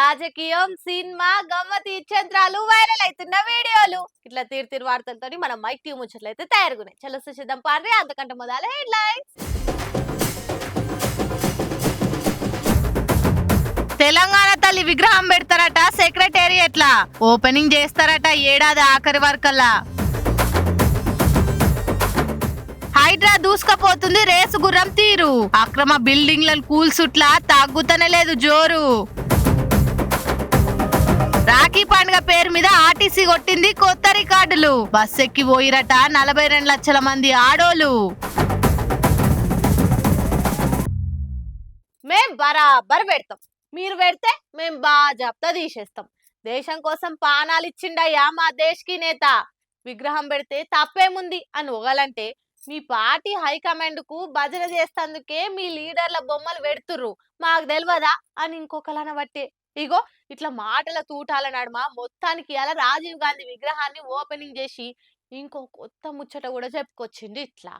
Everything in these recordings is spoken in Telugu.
రాజకీయం సినిమా గమ్మతి చిత్రాలు వైరల్ అవుతున్న వీడియోలు ఇట్లా తీరు వార్తలతో మన మైక్ టీం ముచ్చట్లు అయితే తయారుగున్నాయి. చలో చూసేద్దాం పార్రి అంతకంటే మొదల హెడ్లైన్స్. తెలంగాణ తల్లి విగ్రహం పెడతారట సెక్రటేరియట్ల, ఓపెనింగ్ చేస్తారట ఏడాది ఆఖరి వరకల్లా. హైడ్రా దూసుకపోతుంది రేసు గుర్రం తీరు, అక్రమ బిల్డింగ్లను కూల్సుట్ల తగ్గుతనే లేదు జోరు. రాఖీ పండుగ పేరు మీద ఆర్టీసీ కొట్టింది కొత్త రికార్డులు, బస్ ఎక్కి పోయిరట 42 లక్షల మంది ఆడోలు. మేం బరాబర్ పెడతాం, మీరు పెడితే మేం బాజాప్తా తీసేస్తాం. దేశం కోసం పానాలు ఇచ్చిండయ్యా మా దేశ్కి నేత, విగ్రహం పెడితే తప్పేముంది అని ఒగాలంటే మీ పార్టీ హైకమాండ్ కు భజన చేస్తందుకే మీ లీడర్ల బొమ్మలు పెడుతుర్రు, మాకు తెలియదా అని ఇంకొకలన బట్టే. ఇగో ఇట్లా మాటల తూటాల నడుమ మొత్తానికి అలా రాజీవ్ గాంధీ విగ్రహాన్ని ఓపెనింగ్ చేసి ఇంకో కొత్త ముచ్చట కూడా చెప్పుకొచ్చింది. ఇట్లా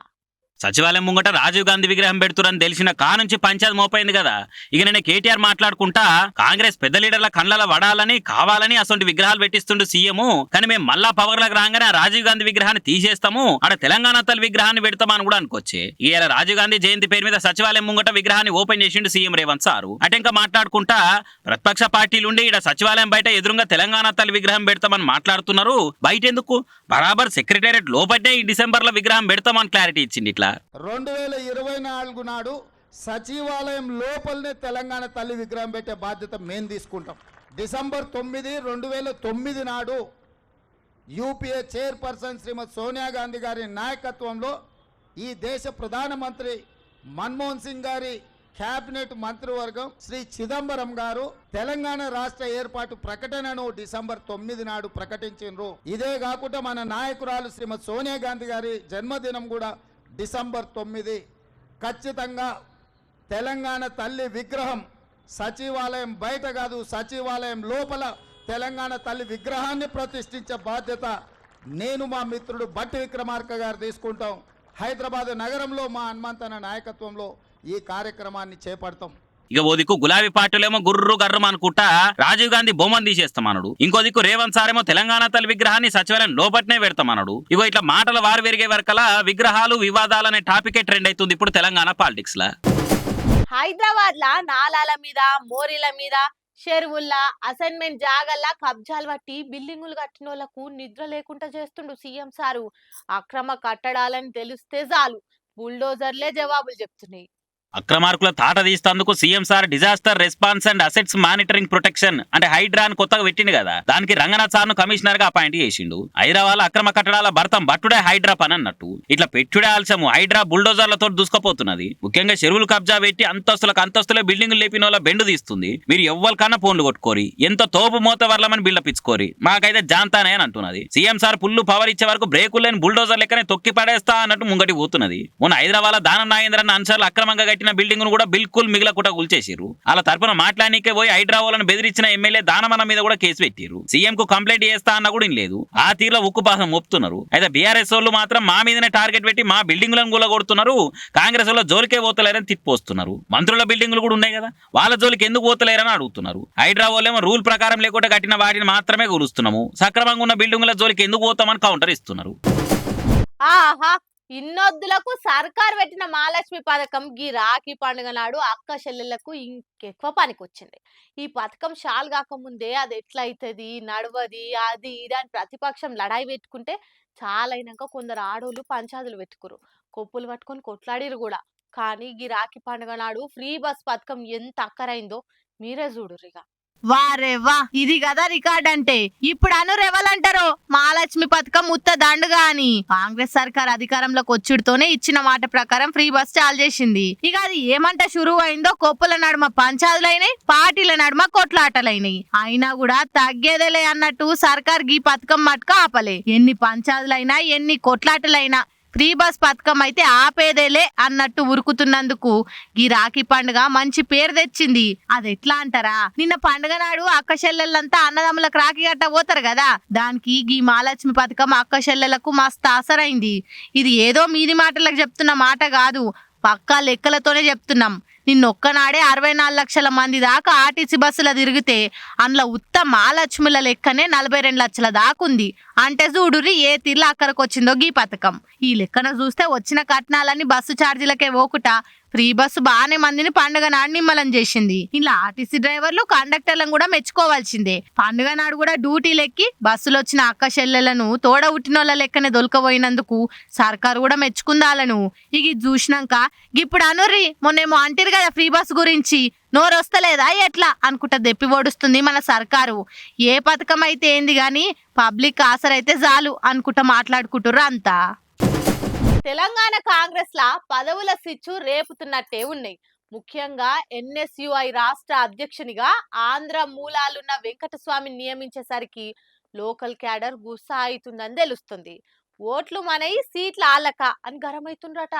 సచివాలయం ముంగట రాజీవ్ గాంధీ విగ్రహం పెడుతురని తెలిసిన నుంచి పంచాయతీ మోపైంది కదా. ఇక నేను కేటీఆర్ మాట్లాడుకుంటా కాంగ్రెస్ పెద్ద లీడర్ల కళ్ళల వడాలని కావాలని అసొంటి విగ్రహాలు పెట్టిస్తుండు సీఎం, కానీ మేము మళ్ళా పవర్లకు రాగానే రాజీవ్ గాంధీ విగ్రహాన్ని తీసేస్తాము, ఆడ తెలంగాణ తల్లి విగ్రహాన్ని పెడతామని కూడా అనుకోవచ్చే. ఇక రాజీవ్ గాంధీ జయంతి పేరు మీద సచివాలయం ముంగట విగ్రహాన్ని ఓపెన్ చేసిండు సీఎం రేవంత్ సారు. అంటే ఇంకా మాట్లాడుకుంటా ప్రతిపక్ష పార్టీలుండి ఇక్కడ సచివాలయం బయట ఎదురుగా తెలంగాణ తల్లి విగ్రహం పెడతామని మాట్లాడుతున్నారు. బయట ఎందుకు బరాబర్ సెక్రటేరియట్ లోపటే ఈ డిసెంబర్ లో విగ్రహం పెడతామని క్లారిటీ ఇచ్చింది. ఇట్లా 2024 నాడు సచివాలయం లోపలనే తెలంగాణ తల్లి విగ్రహం పెట్టే బాధ్యత మేము తీసుకుంటాం. డిసెంబర్ 9, 2009 నాడు యూపీఏ చైర్పర్సన్ శ్రీమతి సోనియా గాంధీ గారి నాయకత్వంలో ఈ దేశ ప్రధానమంత్రి మన్మోహన్ సింగ్ గారి క్యాబినెట్ మంత్రివర్గం శ్రీ చిదంబరం గారు తెలంగాణ రాష్ట్ర ఏర్పాటు ప్రకటనను డిసెంబర్ 9 నాడు ప్రకటించారు. ఇదే కాకుండా మన నాయకురాలు శ్రీమతి సోనియా గాంధీ గారి జన్మదినం కూడా డిసెంబర్ 9. ఖచ్చితంగా తెలంగాణ తల్లి విగ్రహం సచివాలయం బయట కాదు, సచివాలయం లోపల తెలంగాణ తల్లి విగ్రహాన్ని ప్రతిష్ఠించే బాధ్యత నేను మా మిత్రుడు బట్టి విక్రమార్క గారు తీసుకుంటాం. హైదరాబాద్ నగరంలో మా హనుమంతన నాయకత్వంలో ఈ కార్యక్రమాన్ని చేపడతాం. ఇక ఓ దిక్కు గులాబీ పార్టీలేమో గుర్రు గర్రం అనుకుంటా రాజీవ్ గాంధీ బొమ్మను తీసేస్తామన్నాడు. ఇంకో దిక్కు రేవంత్ సారేమో తెలంగాణ తల్లి విగ్రహాన్ని సచివాలయం లోపట్నే పెడతామన్నాడు. ఇగో ఇట్లా మాటల వారు పెరిగే వరకలా విగ్రహాలు వివాదాలు అనే టాపికే ట్రెండ్ అవుతుంది ఇప్పుడు తెలంగాణ పాలిటిక్స్ లా. హైదరాబాద్ లా నాలాల మీద మోరీల మీద చెరువుల్లా అసైన్మెంట్ జాగల్లా కబ్జాలు పట్టి బిల్డింగులు కట్టిన వాళ్ళకు నిద్ర లేకుండా చేస్తుండు సీఎం సారు. అక్రమ కట్టడాలని తెలిస్తే చాలు బుల్డోజర్లే జవాబులు చెప్తున్నాయి. అక్రమార్కుల తాట తీస్తందుకు CM sir disaster response and assets monitoring protection అంటే హైడ్రా అని కొత్తగా పెట్టింది కదా, దానికి రంగనాథ్ సార్ ను కమిషనర్ గా అపాయింట్ చేసిండు. హైదరాబాద్ అక్రమ కట్టడాల భర్తం బట్టుడే హైడ్రా పని అన్నట్టు. ఇట్లా పెట్టుడే ఆలస్యము హైడ్రా బుల్డోజర్లతో దూసుకుపోతున్నది. ముఖ్యంగా చెరువులు కబ్జా పెట్టి అంతస్తులే బిల్డింగులు లేపిన వాళ్ళ బెండు తీస్తుంది. మీరు ఎవ్వరికన్నా ఫోన్లు కొట్టుకోరి, ఎంత తోపు మోత వర్లమని బిల్డప్ ఇచ్చుకోరి, మాకైతే జాంతానే అని అంటున్నది. సీఎం సార్ పుల్లు పవర్ ఇచ్చే వరకు బ్రేకులు లేని బుల్డోజర్ లెక్కనే తొక్కి పడేస్తా అన్నట్టు ముంగటి పోతున్నది. మొన్న హైదరాబాద్ దానం నాగేంద్రన్న అన్సార్లు అక్రమంగా బిల్డింగ్ ను కూడా బిల్కుల్ మిగలకుండా కూల్చేసిరు. అలా తరపున మాట్లాడనీకే పోయి హైదరాబాద్ బెదిరించిన ఎమ్మెల్యే దానమన్న మీద కూడా కేసు పెట్టిరు. సీఎం కు కంప్లైంట్ చేస్తా అన్న కూడా లేదు. ఆ తీరులో ఉక్కుపాసం మోపుతున్నారు. అయితే బీఆర్ఎస్ వాళ్ళు మాత్రం మా మీదనే టార్గెట్ పెట్టి మా బిల్డింగులను కూడా కొడుతున్నారు, కాంగ్రెస్ వాళ్ళు జోలికే పోతలేరని తిప్పిపోస్తున్నారు. మంత్రుల బిల్డింగులు కూడా ఉన్నాయి కదా, వాళ్ళ జోలికి ఎందుకు పోతలేరని అడుగుతున్నారు. హైదరాబాద్ ఏమో రూల్ ప్రకారం లేకుండా కట్టిన వాటిని మాత్రమే కూలుస్తున్నాము, సక్రమంగా ఉన్న బిల్డింగుల జోలికి ఎందుకు పోతామని కౌంటర్ ఇస్తున్నారు. ఆహా, ఇన్నొద్దులకు సర్కార్ పెట్టిన మహాలక్ష్మి పథకం గీ రాఖీ పండుగ నాడు అక్క చెల్లెళ్లకు ఇంకెక్కువ పనికొచ్చింది. ఈ పథకం షాల్ కాకముందే అది ఎట్లయితది నడవది అది ఇది అని ప్రతిపక్షం లడాయి పెట్టుకుంటే చాలైనాక కొందరు ఆడోళ్ళు పంచాదులు పెట్టుకురు, కొప్పులు పట్టుకొని కొట్లాడిరు కూడా. కానీ గీ రాఖీ పండుగ నాడు ఫ్రీ బస్ పథకం ఎంత అక్కరైందో మీరే చూడుర్రిగా. వారే వా, ఇది కదా రికార్డ్ అంటే. ఇప్పుడు అనురెవలంటారో మహాలక్ష్మి పథకం ముత్త దండుగా అని. కాంగ్రెస్ సర్కార్ అధికారంలోకి వచ్చుడుతోనే ఇచ్చిన మాట ప్రకారం ఫ్రీ బస్ చాలు చేసింది. ఇక అది ఏమంట షురువు అయిందో కొప్పుల నడుమ పంచాదులైనాయి, పార్టీల నడుమ కొట్లాటలైనాయి. అయినా కూడా తగ్గేదేలే అన్నట్టు సర్కార్ గీ పథకం మటుకు ఆపలే. ఎన్ని పంచాదులైనా ఎన్ని కొట్లాటలైనా ఫ్రీ బస్ పథకం అయితే ఆపేదేలే అన్నట్టు ఉరుకుతున్నందుకు ఈ రాఖీ పండుగ మంచి పేరు తెచ్చింది. అది ఎట్లా అంటారా, నిన్న పండుగ నాడు అక్క చెల్లెళ్ళంతా అన్నదమ్ములకు రాఖీ గట్ట పోతారు కదా, దానికి ఈ మహాలక్ష్మి పథకం అక్క చెల్లెలకు మస్తు ఆసరైంది. ఇది ఏదో మీది మాటలకు చెప్తున్న మాట కాదు, పక్కా లెక్కలతోనే చెప్తున్నాం. నిన్నొక్కనాడే 64 లక్షల మంది దాకా ఆర్టీసీ బస్సుల తిరిగితే అందులో ఉత్త మహాలక్ష్మిల లెక్కనే 42 లక్షల దాకుంది. అంటే చూడురి ఏ తీర్ల అక్కడికి వచ్చిందో గీ పథకం. ఈ లెక్కన చూస్తే వచ్చిన కట్నాలన్నీ బస్సు ఛార్జీలకే పోకుట ఫ్రీ బస్సు బాగానే మందిని పండుగ నాడు నిమ్మలం చేసింది. ఇలా ఆర్టీసీ డ్రైవర్లు కండక్టర్లను కూడా మెచ్చుకోవాల్సిందే. పండుగ నాడు కూడా డ్యూటీలెక్కి బస్సులో వచ్చిన అక్క చెల్లెలను తోడ ఉట్టినోళ్ళ లెక్కనే దొలకపోయినందుకు సర్కారు కూడా మెచ్చుకుందాలను. ఇక ఇది చూసినాక ఇప్పుడు అనుర్రి మొన్నేమో అంటారు కదా ఫ్రీ బస్ గురించి, నోరొస్తలేదా ఎట్లా అనుకుంటా దెప్పి ఓడుస్తుంది మన సర్కారు. ఏ పథకం అయితే ఏంది గాని పబ్లిక్ ఆసరైతే చాలు అనుకుంటా మాట్లాడుకుంటుర్రు అంతా. తెలంగాణ కాంగ్రెస్ లా పదవుల సిచ్చు రేపుతున్నట్టే ఉన్నాయి. ముఖ్యంగా ఎన్ఎస్యుఐ రాష్ట్ర అధ్యక్షునిగా ఆంధ్ర మూలాలున్న వెంకటస్వామిని నియమించేసరికి లోకల్ క్యాడర్ గుస్సా అవుతుందని తెలుస్తుంది. ఓట్లు మనయి సీట్ల ఆలక అని గరమైతుండ్రట.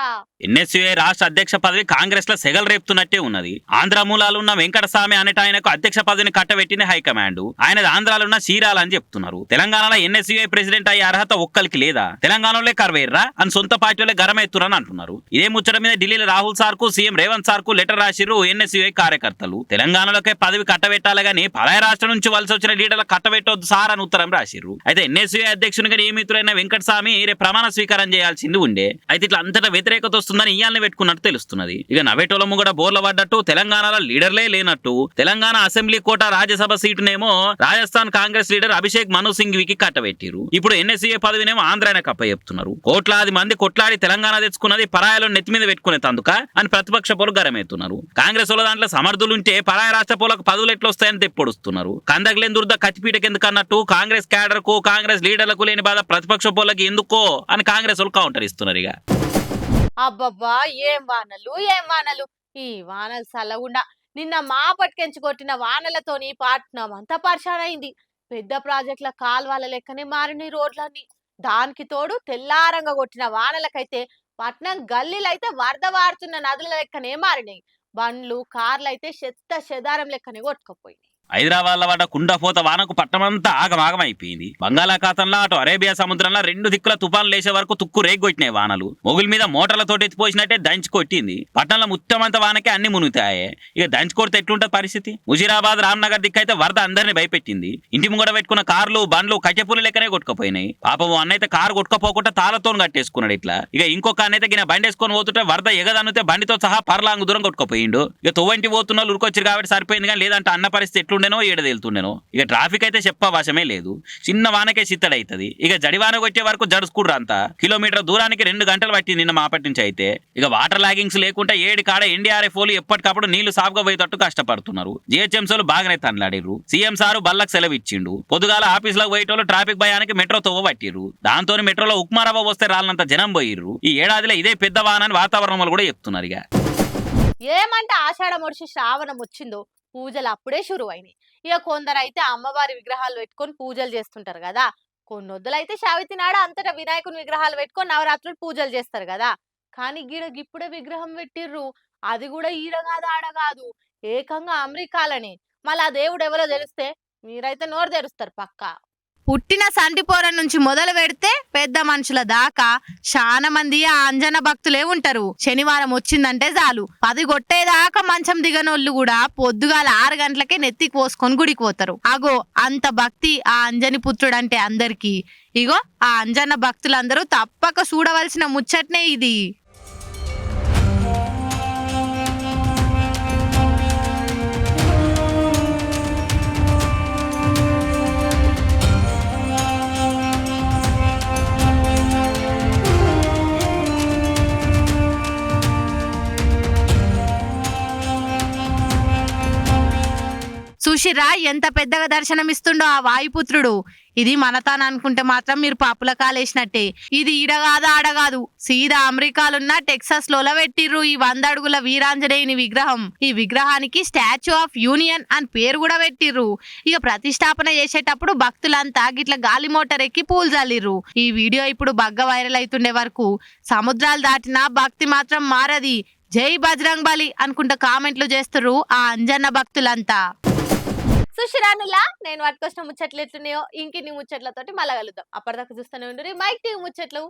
ఎన్ఎస్యుఐ రాష్ట్ర అధ్యక్ష పదవి కాంగ్రెస్ లో సెగలు రేపుతున్నట్టే ఉన్నది. ఆంధ్ర మూలాలు ఉన్న వెంకటస్వామి అనేట ఆయనకు అధ్యక్ష పదవిని కట్టబెట్టింది హైకమాండ్. ఆయన ఆంధ్రాలో ఉన్న చీరాల అని చెప్తున్నారు. తెలంగాణలో ఎన్ఎస్యుఐ ప్రెసిడెంట్ అయ్యే అర్హత ఒక్కరికి లేదా, తెలంగాణలో కర్వేర్రా అని సొంత పార్టీలో గరమెత్తురని అంటున్నారు. ఇదే ముచ్చట మీద ఢిల్లీలో రాహుల్ సార్ కు సీఎం రేవంత్ సార్ కు లెటర్ రాసిర్రు ఎన్ఎస్యుఐ కార్యకర్తలు. తెలంగాణలోకే పదవి కట్టబెట్టాలి గానీ పరాయ రాష్ట్రం నుంచి వలస వచ్చిన లీడర్ల కట్టబెట్టొద్దు సార్ అని ఉత్తరం రాసిర్రు. అయితే ఎన్ఎస్యుఐ అధ్యక్షునిగా నియమితులైన వెంకటస్వామి ప్రమాణ స్వీకారం చేయాల్సింది ఉండే. అయితే ఇట్లా అంతటా వ్యతిరేకత వస్తుందని ఇయాలని పెట్టుకున్నట్టు తెలుస్తున్నది. ఇక నవేటోలము కూడా బోర్ల పడ్డట్టు తెలంగాణలో లీడర్లే లేనట్టు తెలంగాణ అసెంబ్లీ కోట రాజ్యసభ సీటునేమో రాజస్థాన్ కాంగ్రెస్ లీడర్ అభిషేక్ మను సింఘ్వికి కట్టబెట్టిరు. ఇప్పుడు ఎన్ఎస్సీఏ పదవినేమో ఆంధ్రానికి అప్పచెప్తున్నారు. కోట్లాది మంది కొట్లాడి తెలంగాణ తెచ్చుకున్నది పరాయాలో నెత్తి మీద పెట్టుకునే తందుక అని ప్రతిపక్ష పోలు గరమెత్తున్నారు. కాంగ్రెస్ వాళ్ళ దాంట్లో సమర్థులుంటే పరాయ రాష్ట్ర పోలకు పదవులు ఎట్లా వస్తాయని తెప్పొడుస్తున్నారు. కందగలేని దుర్ద కత్తిపీటకి ఎందుకన్నట్టు కాంగ్రెస్ క్యాడర్ కు కాంగ్రెస్ లీడర్లకు లేని బాధ ప్రతిపక్ష పోలకి ఎందుకో అని కాంగ్రెస్ వాళ్ళు కౌంటర్ ఇస్తున్నారు. ఇక అబ్బబ్బా ఏం వానలు ఏం వానలు. ఈ వానలు చల్లగుండా నిన్న మా పట్టుకెంచి కొట్టిన వానలతోని పట్నం అంతా పరిశాన్ అయింది. పెద్ద ప్రాజెక్టుల కాల్వాల లెక్కనే మారినాయి రోడ్లన్నీ. దానికి తోడు తెల్లారంగా కొట్టిన వానలకైతే పట్నం గల్లీలైతే వరద వారుతున్న నదుల లెక్కనే మారినాయి. బండ్లు కార్లు అయితే చెత్త చెదారం లెక్కనే కొట్టుకుపోయినాయి. హైదరాబాద్ లో పడ్డ కుండపోత వానకు పట్టణమంతా ఆగమాగం అయిపోయింది. బంగాళాఖాతంలో అటు అరేబియా సముద్రంలో 2 దిక్కుల తుఫాన్లు లేసే వరకు తుక్కు రేగొట్టినాయి వానలు. మొగుల మీద మోటార్లతో ఎత్తిపోసినట్టే దంచి కొట్టింది. పట్టణంలో ముత్తమంత వానకే అన్ని మునుగుతాయే. ఇక దంచి కొడితే ఎట్లుంటది పరిస్థితి? ముజీరాబాద్ రామ్నగర్ దిక్కైతే వరద అందరినీ భయపెట్టింది. ఇంటి ముంగడ పెట్టుకున్న కార్లు బండ్లు కట్టెపూల లెక్కనే కొట్టుకుపోయినాయి. పాపం అన్నైతే కారు కొట్టుకపోకుండా తాళతో కట్టేసుకున్నాడు. ఇట్లా ఇక ఇంకొక అన్నైతే గిన బండి వేసుకొని పోతుంటే వరద ఎగదన్నుతే బండితో సహా పర్లాంగు దూరం కొట్టుకుపోయిండు. ఇక తొవ్వంటి పోతున్న వాళ్ళు ఉరికొచ్చారు కాబట్టి సరిపోయింది. కానీ లేదంటే అన్న పరిస్థితి ఎట్లుండేనో ఏడదేలుతుండేనో. ఇక ట్రాఫిక్ అయితే చెప్పవశమే లేదు. చిన్న వానకే చిత్తడైతది. ఇక జడివాన కొట్టే వరకు జడుసుకుడ్రు అంతా. కిలోమీటర్ దూరానికి 2 గంటలు పట్టింది నిన్న మాపటి నుంచి. అయితే ఇక వాటర్ లాగింగ్స్ లేకుండా 7 కాడ ఎన్డీఆర్ఎఫ్ వాళ్ళు ఎప్పటికప్పుడు నీళ్లు సాఫ్గా పోయేటట్టు కష్టపడుతున్నారు. జిహెచ్ఎంసీలు బాగానే తనలాడిర్రు. సీఎం సారు బల్లకు సెలవు ఇచ్చిండు. పొద్దుగాల ఆఫీసులకు పోయేటోళ్ళు ట్రాఫిక్ భయానికి మెట్రో తవ్వ పట్టిర్రు. దాంతో మెట్రోలో ఉక్మారవ్వ వస్తే రాళ్ళంత జనం పోయిర్రు. ఈ ఏడాదిలో ఇదే పెద్ద వానని వాతావరణం కూడా చెప్తున్నారు. ఇక ఏమంటే ఆషాఢం వచ్చి శ్రావణం వచ్చిందో పూజలు అప్పుడే షురు అయినాయి. ఇక కొందరు అయితే అమ్మవారి విగ్రహాలు పెట్టుకొని పూజలు చేస్తుంటారు కదా. కొన్నొద్దులైతే శావితి నాడ అంతటా వినాయకుని విగ్రహాలు పెట్టుకొని నవరాత్రులు పూజలు చేస్తారు కదా. కానీ ఇప్పుడే విగ్రహం పెట్టిర్రు. అది కూడా ఈడ కాదు ఆడ కాదు, ఏకంగా అమెరికాలని. మళ్ళీ ఆ దేవుడు ఎవరో తెలిస్తే మీరైతే నోరు తెరుస్తారు పక్కా. పుట్టిన సంటిపోర నుంచి మొదలు పెడితే పెద్ద మనుషుల దాకా చాలా మంది ఆ అంజన భక్తులే ఉంటారు. శనివారం వచ్చిందంటే చాలు 10 కొట్టేదాకా మంచం దిగనోళ్ళు కూడా పొద్దుగాల 6 గంటలకే నెత్తికి పోసుకొని గుడికి పోతారు. అగో అంత భక్తి ఆ అంజని పుత్రుడంటే అందరికి. ఇగో ఆ అంజన భక్తులందరూ తప్పక చూడవలసిన ముచ్చట్నే ఇది. చూసిరా ఎంత పెద్దగా దర్శనమిస్తుండో ఆ వాయుపుత్రుడు. ఇది మనతాను అనుకుంటే మాత్రం మీరు పాపుల కాలేసినట్టే. ఇది ఈడగాదు ఆడగాదు, సీదా అమెరికాలున్న టెక్సాస్ లో పెట్టిర్రు ఈ 100 అడుగుల వీరాంజనేయుని విగ్రహం. ఈ విగ్రహానికి స్టాచ్యూ ఆఫ్ యూనియన్ అని పేరు కూడా పెట్టిర్రు. ఇక ప్రతిష్టాపన చేసేటప్పుడు భక్తులంతా గిట్ల గాలి మోటార్ ఎక్కి పూలు జల్లిర్రు. ఈ వీడియో ఇప్పుడు బగ్గ వైరల్ అవుతుండే వరకు సముద్రాలు దాటినా భక్తి మాత్రం మారది. జై బజరంగ్ బలి అనుకుంటా కామెంట్లు చేస్తుర్రు ఆ అంజన్న భక్తులంతా. సుశిరానులా నేను పట్టుకొచ్చిన ముచ్చట్లు ఎట్లున్నాయో ఇంకిన్ని ముచ్చట్లతోటి మళ్ళా కలుద్దాం. అప్పటిదాకా చూస్తూనే ఉండు మైక్ టీవీ ముచ్చట్లు.